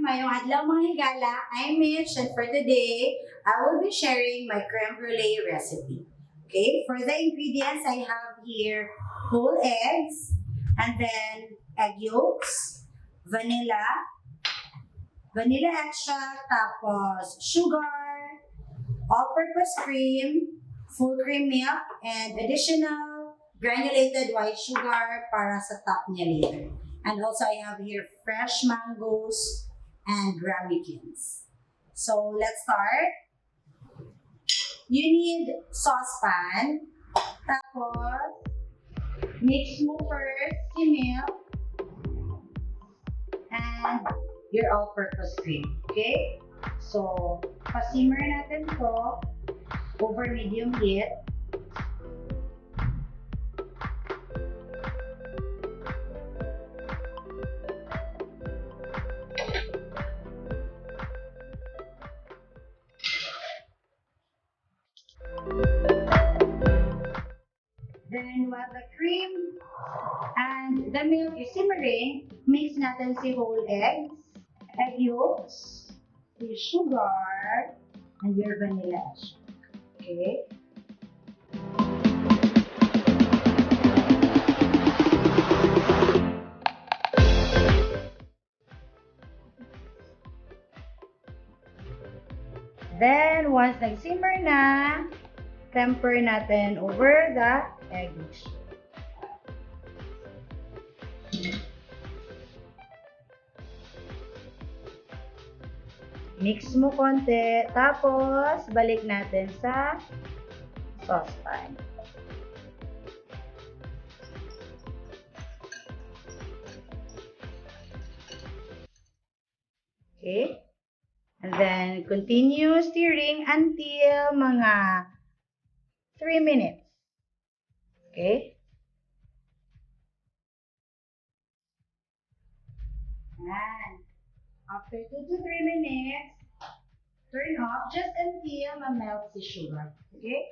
Mayong adlaw mga higala. I'm Mitch and for today, I will be sharing my crème brûlée recipe. Okay, for the ingredients, I have here whole eggs and then egg yolks, vanilla extract, tapos sugar, all-purpose cream, full cream milk, and additional granulated white sugar para sa top niya later. And also I have here fresh mangoes and ramekins. So let's start. You need saucepan. Tapos, mix mo first yung milk and your all-purpose cream. Okay? So, pasimmer natin to over medium heat. Then, while the cream and the milk is simmering, mix natin si whole eggs, egg yolks, the sugar, and your vanilla extract. Okay? Then, once nag-simmer na, temper natin over the egg mixture. Mix mo konti, tapos balik natin sa saucepan. Okay? And then, continue stirring until mga 3 minutes. Okay? And after 2 to 3 minutes, turn off just until ma-melt the sugar. Okay?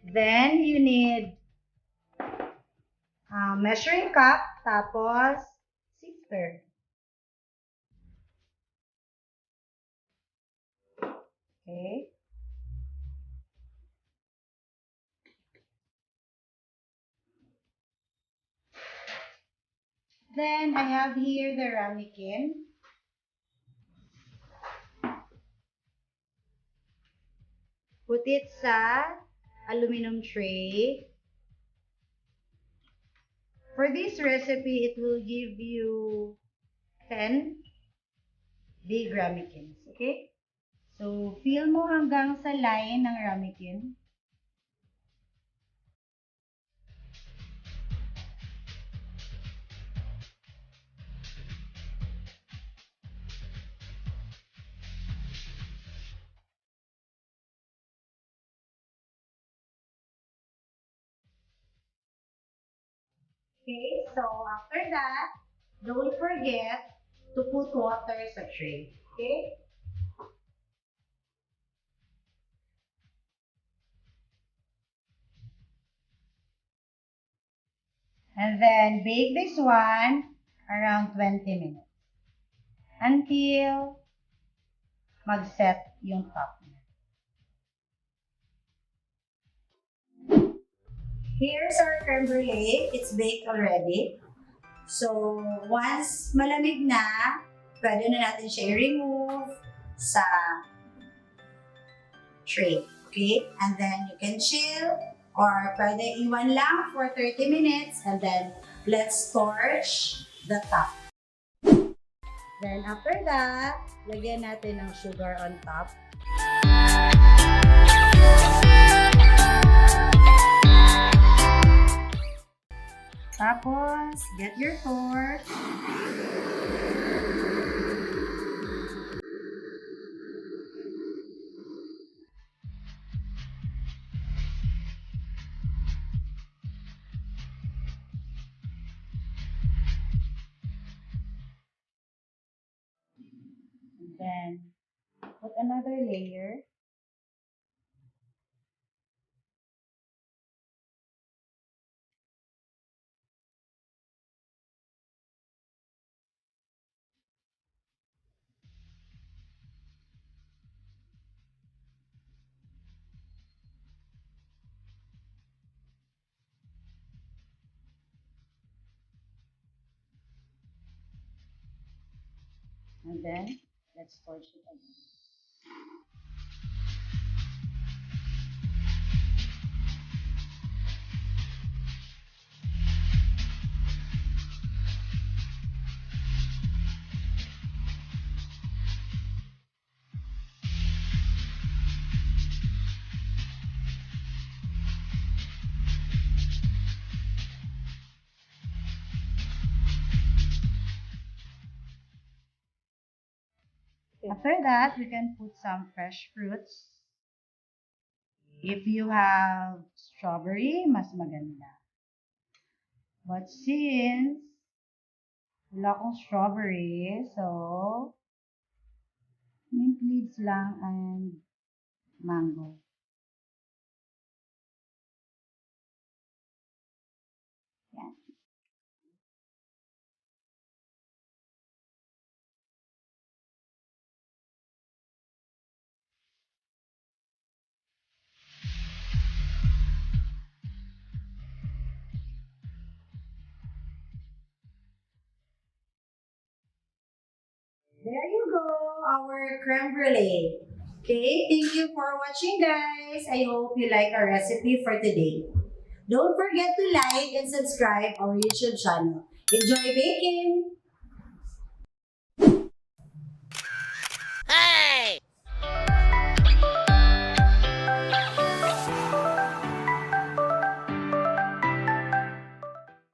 Then, you need measuring cup, tapos sifter. Okay? Then, I have here the ramekin. Put it sa aluminum tray. For this recipe, it will give you 10 big ramekins. Okay? So, fill mo hanggang sa line ng ramekin. Okay, so after that, don't forget to put water sa tray. Okay? And then bake this one around 20 minutes until mag-set yung top niya. Here's our crème brûlée. It's baked already. So, once malamig na, pwede na natin siya i-remove sa tray. Okay? And then you can chill or pwede iwan lang for 30 minutes and then let's torch the top. Then after that, lagyan natin ng sugar on top. Tapos, get your torch. Then, put another layer. And then, let's torch it again. After that, we can put some fresh fruits. If you have strawberry, mas maganda. But since wala akong strawberry, so mint leaves lang and mango. Yan. There you go, our creme brulee. Okay, thank you for watching, guys. I hope you like our recipe for today. Don't forget to like and subscribe our YouTube channel. Enjoy baking! Hey!